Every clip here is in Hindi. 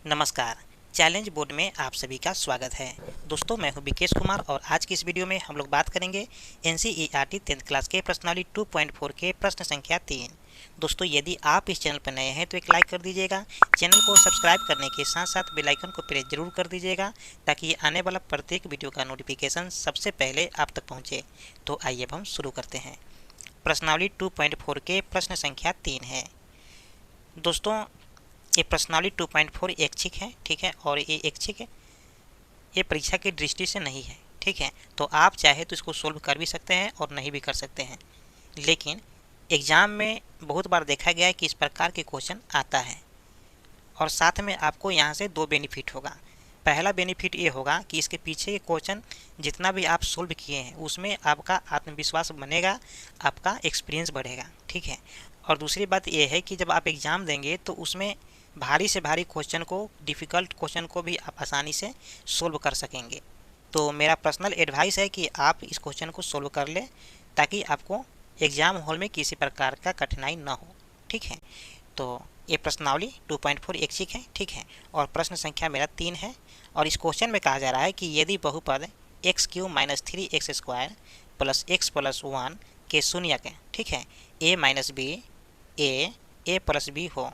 नमस्कार। चैलेंज बोर्ड में आप सभी का स्वागत है। दोस्तों, मैं हूं विकेश कुमार और आज की इस वीडियो में हम लोग बात करेंगे एनसीईआरटी 10th क्लास के प्रश्नावली 2.4 के प्रश्न संख्या 3। दोस्तों, यदि आप इस चैनल पर नए हैं तो एक लाइक कर दीजिएगा। चैनल को सब्सक्राइब करने के साथ साथ बेल आइकन को प्रेस जरूर कर दीजिएगा ताकि आने वाला प्रत्येक वीडियो का नोटिफिकेशन सबसे पहले आप तक पहुँचे। तो आइए अब हम शुरू करते हैं। प्रश्नावली 2.4 के प्रश्न संख्या 3 है। दोस्तों, ये प्रश्नावली 2.4 ऐच्छिक है, ठीक है, और ये ऐच्छिक है, ये परीक्षा की दृष्टि से नहीं है, ठीक है। तो आप चाहे तो इसको सोल्व कर भी सकते हैं और नहीं भी कर सकते हैं, लेकिन एग्ज़ाम में बहुत बार देखा गया है कि इस प्रकार के क्वेश्चन आता है और साथ में आपको यहाँ से दो बेनिफिट होगा। पहला बेनिफिट ये होगा कि इसके पीछे के क्वेश्चन जितना भी आप सोल्व किए हैं उसमें आपका आत्मविश्वास बनेगा, आपका एक्सपीरियंस बढ़ेगा, ठीक है। और दूसरी बात ये है कि जब आप एग्ज़ाम देंगे तो उसमें भारी से भारी क्वेश्चन को, डिफ़िकल्ट क्वेश्चन को भी आप आसानी से सोल्व कर सकेंगे। तो मेरा पर्सनल एडवाइस है कि आप इस क्वेश्चन को सोल्व कर लें ताकि आपको एग्ज़ाम हॉल में किसी प्रकार का कठिनाई ना हो, ठीक है। तो ये प्रश्नावली 2.4 ऐच्छिक है, ठीक है, और प्रश्न संख्या मेरा 3 है। और इस क्वेश्चन में कहा जा रहा है कि यदि बहुपद x³ - 3x² + x + 1 के शून्यक, ठीक है, a - b a + b हो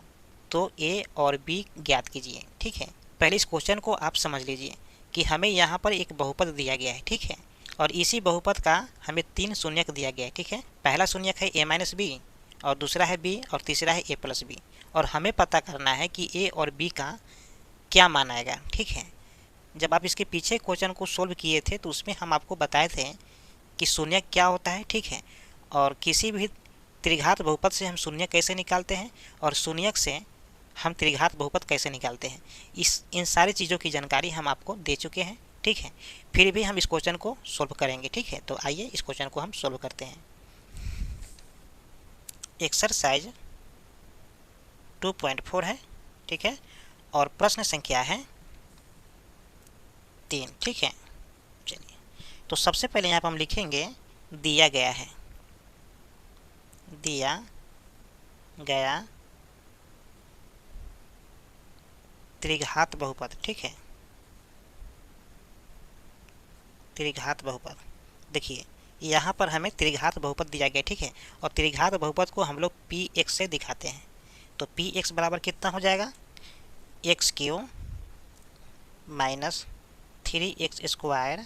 तो a और b ज्ञात कीजिए, ठीक है। पहले इस क्वेश्चन को आप समझ लीजिए कि हमें यहाँ पर एक बहुपद दिया गया है, ठीक है, और इसी बहुपद का हमें 3 शून्यक दिया गया है, ठीक है। पहला शून्यक है a - b और दूसरा है b और तीसरा है a + b, और हमें पता करना है कि a और b का क्या मान आएगा, ठीक है। जब आप इसके पीछे क्वेश्चन को सोल्व किए थे तो उसमें हम आपको बताए थे कि शून्यक क्या होता है, ठीक है, और किसी भी त्रिघात बहुपद से हम शून्य कैसे निकालते हैं और शून्यक से हम त्रिघात बहुपद कैसे निकालते हैं। इन सारी चीज़ों की जानकारी हम आपको दे चुके हैं, ठीक है। फिर भी हम इस क्वेश्चन को सोल्व करेंगे, ठीक है। तो आइए इस क्वेश्चन को हम सोल्व करते हैं। एक्सरसाइज 2.4 है, ठीक है, और प्रश्न संख्या है 3, ठीक है। चलिए, तो सबसे पहले यहाँ पर हम लिखेंगे दिया गया है, दिया गया त्रिघात बहुपद, ठीक है, त्रिघात बहुपद। देखिए यहाँ पर हमें त्रिघात बहुपद दिया गया, ठीक है, और त्रिघात बहुपद को हम लोग px से दिखाते हैं। तो px बराबर कितना हो जाएगा, x³ - 3x²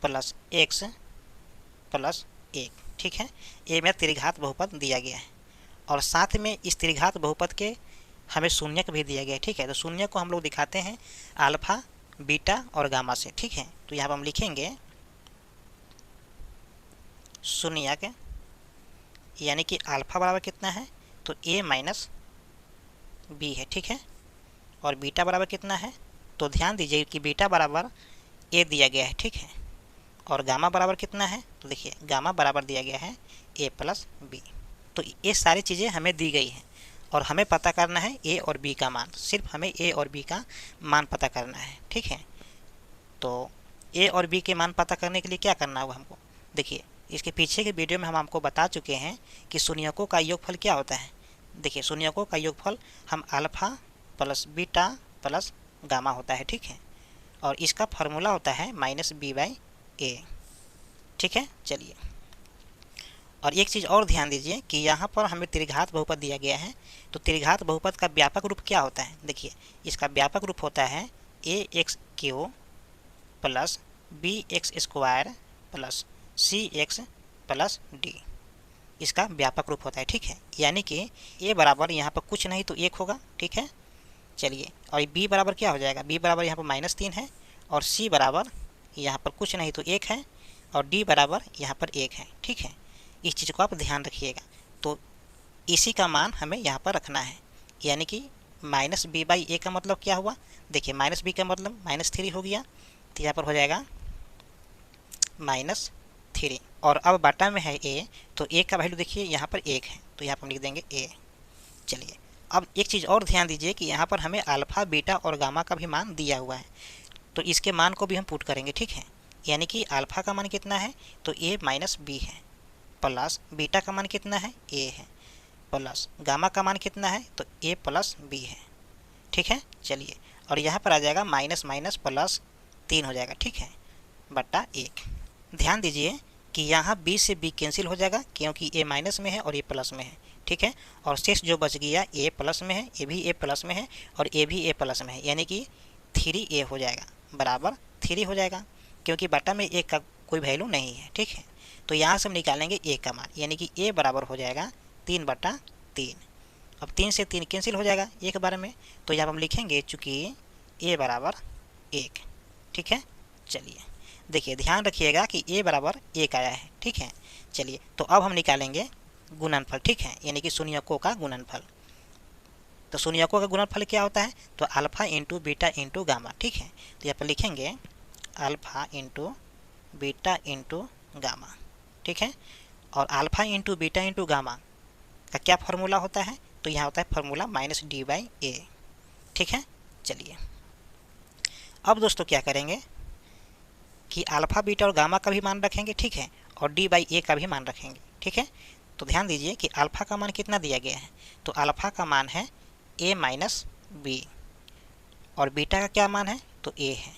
+ x + 1, ठीक है। ये मेरा त्रिघात बहुपद दिया गया है और साथ में इस त्रिघात बहुपद के हमें शून्यक भी दिया गया है, ठीक है। तो शून्यक को हम लोग दिखाते हैं अल्फा, बीटा और गामा से, ठीक है। तो यहाँ पर हम लिखेंगे शून्यक, यानी कि अल्फा बराबर कितना है, तो a - b है, ठीक है, और बीटा बराबर कितना है, तो ध्यान दीजिए कि बीटा बराबर a दिया गया है, ठीक है, और गामा बराबर कितना है, तो देखिए गामा बराबर दिया गया है a + b। तो ये सारी चीज़ें हमें दी गई हैं और हमें पता करना है a और b का मान, सिर्फ हमें a और b का मान पता करना है, ठीक है। तो a और b के मान पता करने के लिए क्या करना होगा हमको, देखिए इसके पीछे के वीडियो में हम आपको बता चुके हैं कि शून्यकों का योगफल क्या होता है। देखिए शून्यकों का योगफल हम अल्फा + बीटा + गामा होता है, ठीक है, और इसका फार्मूला होता है -b/a, ठीक है। चलिए, और एक चीज़ और ध्यान दीजिए कि यहाँ पर हमें त्रिघात बहुपद दिया गया है, तो त्रिघात बहुपद का व्यापक रूप क्या होता है, देखिए इसका व्यापक रूप होता है ax³ + bx² + cx + d, इसका व्यापक रूप होता है, ठीक है। यानी कि a बराबर यहाँ पर कुछ नहीं तो 1 होगा, ठीक है। चलिए, और b बराबर क्या हो जाएगा, b बराबर यहाँ पर -3 है, और c बराबर यहाँ पर कुछ नहीं तो 1 है, और d बराबर यहाँ पर 1 है, ठीक है। इस चीज़ को आप ध्यान रखिएगा। तो इसी का मान हमें यहाँ पर रखना है, यानी कि -b/a का मतलब क्या हुआ, देखिए -b का मतलब -3 हो गया, तो यहाँ पर हो जाएगा -3, और अब बाटा में है a, तो a का वैल्यू देखिए यहाँ पर 1 है, तो यहाँ पर हम लिख देंगे a। चलिए, अब एक चीज़ और ध्यान दीजिए कि यहाँ पर हमें अल्फा, बीटा और गामा का भी मान दिया हुआ है, तो इसके मान को भी हम पुट करेंगे, ठीक है। यानी कि अल्फा का मान कितना है, तो a - b है, प्लस बीटा का मान कितना है, a है, प्लस गामा का मान कितना है, तो a + b है, ठीक है। चलिए, और यहाँ पर आ जाएगा माइनस माइनस प्लस 3 हो जाएगा, ठीक है, बट्टा 1। ध्यान दीजिए कि यहाँ b से b कैंसिल हो जाएगा क्योंकि a माइनस में है और a प्लस में है, ठीक है। और शेष जो बच गया a प्लस में है, ये भी a प्लस में है और ये भी a प्लस में है, यानी कि 3a हो जाएगा बराबर 3 हो जाएगा, क्योंकि बट्टा में a का कोई वैल्यू नहीं है, ठीक है। तो यहाँ से हम निकालेंगे a का मान, यानी कि a बराबर हो जाएगा 3/3। अब 3 से 3 कैंसिल हो जाएगा एक बार में, तो यहाँ हम लिखेंगे चूँकि a बराबर 1, ठीक है। चलिए देखिए, ध्यान रखिएगा कि a बराबर 1 आया है, ठीक है। चलिए, तो अब हम निकालेंगे गुणनफल, ठीक है, यानी कि शून्यकों का गुणनफल। तो शून्यकों का गुणनफल क्या होता है? तो alpha into beta into gamma, ठीक है। तो यहाँ पर लिखेंगे alpha into beta into gamma, ठीक है। और alpha into beta into gamma का क्या फार्मूला होता है? तो यहाँ होता है फार्मूला -d/a, ठीक है। चलिए, अब दोस्तों क्या करेंगे कि अल्फा बीटा और गामा का भी मान रखेंगे, ठीक है, और d/a का भी मान रखेंगे, ठीक है। तो ध्यान दीजिए कि अल्फा का मान कितना दिया गया है? तो अल्फा का मान है a माइनस b और बीटा का क्या मान है? तो a है,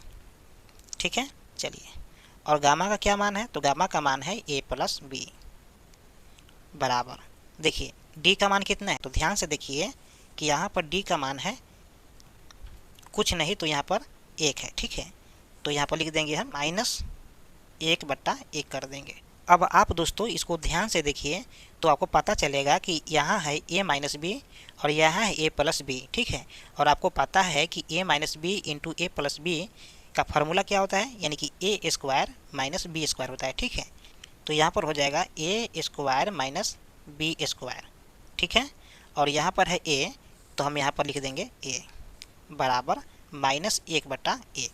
ठीक है। चलिए, और गामा का क्या मान है? तो गामा का मान है a प्लस b बराबर, देखिए d का मान कितना है? तो ध्यान से देखिए कि यहाँ पर d का मान है कुछ नहीं, तो यहाँ पर 1 है, ठीक है। तो यहाँ पर लिख देंगे हम -1/1 कर देंगे। अब आप दोस्तों इसको ध्यान से देखिए तो आपको पता चलेगा कि यहाँ है a माइनस बी और यहाँ है a प्लस बी, ठीक है। और आपको पता है कि a minus B into a plus B का फार्मूला क्या होता है? यानी कि a square minus B square होता है, ठीक है। तो यहाँ पर हो जाएगा a square minus B square, ठीक है। और यहाँ पर है a, तो हम यहाँ पर लिख देंगे a बराबर -1/1।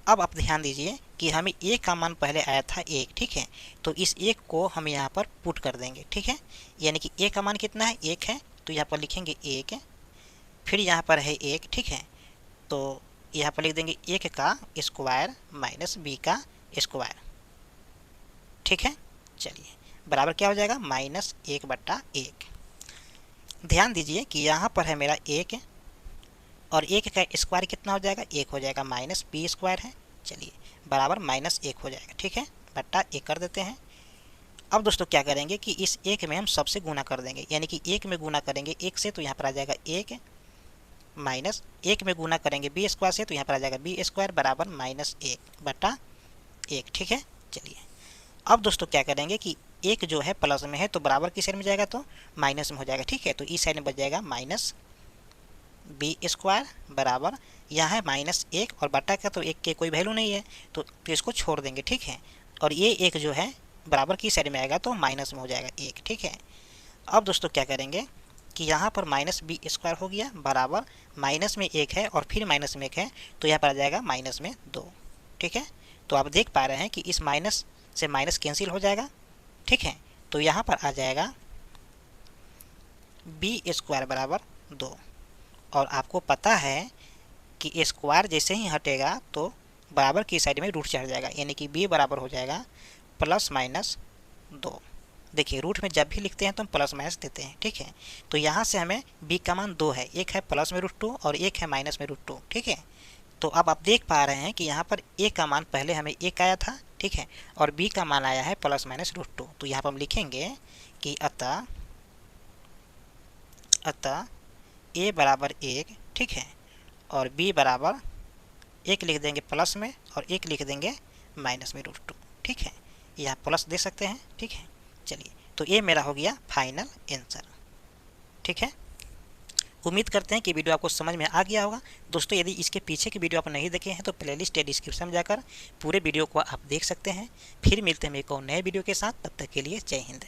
अब आप ध्यान दीजिए कि हमें a का मान पहले आया था 1, ठीक है। तो इस 1 को हम यहाँ पर पुट कर देंगे, ठीक है। यानी कि a का मान कितना है? 1 है, तो यहाँ पर लिखेंगे 1, फिर यहाँ पर है 1, ठीक है। तो यहाँ पर लिख देंगे 1 का स्क्वायर माइनस b का स्क्वायर, ठीक है। चलिए, बराबर क्या हो जाएगा? -1/1। ध्यान दीजिए कि यहाँ पर है मेरा 1 और 1 का स्क्वायर कितना हो जाएगा? 1 हो जाएगा, माइनस b स्क्वायर है। चलिए, बराबर -1 हो जाएगा, ठीक है, बट्टा 1 कर देते हैं। अब दोस्तों क्या करेंगे कि इस 1 में हम सबसे गुना कर देंगे, यानी कि 1 में गुना करेंगे 1 से, तो यहाँ पर आ जाएगा 1 माइनस 1 में गुना करेंगे b स्क्वायर से, तो यहाँ पर आ जाएगा b स्क्वायर बराबर -1/1, ठीक है। चलिए, अब दोस्तों क्या करेंगे कि 1 जो है प्लस में है तो बराबर किस साइड में जाएगा? तो माइनस में हो जाएगा, ठीक है। तो इस साइड में बच जाएगा -b स्क्वायर बराबर, यहाँ है -1 और बटा का तो 1 के कोई वैल्यू नहीं है, तो इसको छोड़ देंगे, ठीक है। और ये 1 जो है बराबर की साइड में आएगा तो माइनस में हो जाएगा 1, ठीक है। अब दोस्तों क्या करेंगे कि यहाँ पर -b स्क्वायर हो गया बराबर माइनस में 1 है और फिर माइनस में 1 है, तो यहाँ पर आ जाएगा -2, ठीक है। तो आप देख पा रहे हैं कि इस माइनस से माइनस कैंसिल हो जाएगा, ठीक है। तो यहाँ पर आ जाएगा b स्क्वायर बराबर 2, और आपको पता है कि स्क्वायर जैसे ही हटेगा तो बराबर की साइड में रूट चढ़ जाएगा, यानी कि b बराबर हो जाएगा +-2। देखिए, रूट में जब भी लिखते हैं तो हम प्लस माइनस देते हैं, ठीक है। तो यहाँ से हमें b का मान 2 है, एक है प्लस में √2 और एक है माइनस में √2, ठीक है। तो अब आप देख पा रहे हैं कि यहाँ पर a का मान पहले हमें 1 आया था, ठीक है, और b का मान आया है +-√2। तो यहाँ पर हम लिखेंगे कि अतः a बराबर 1, ठीक है, और b बराबर 1 लिख देंगे प्लस में और 1 लिख देंगे माइनस में √2, ठीक है। यहाँ प्लस दे सकते हैं, ठीक है। चलिए, तो ये मेरा हो गया फाइनल आंसर, ठीक है। उम्मीद करते हैं कि वीडियो आपको समझ में आ गया होगा। दोस्तों, यदि इसके पीछे की वीडियो आप नहीं देखे हैं तो प्लेलिस्ट या डिस्क्रिप्शन में जाकर पूरे वीडियो को आप देख सकते हैं। फिर मिलते हैं एक और नए वीडियो के साथ, तब तक के लिए जय हिंद।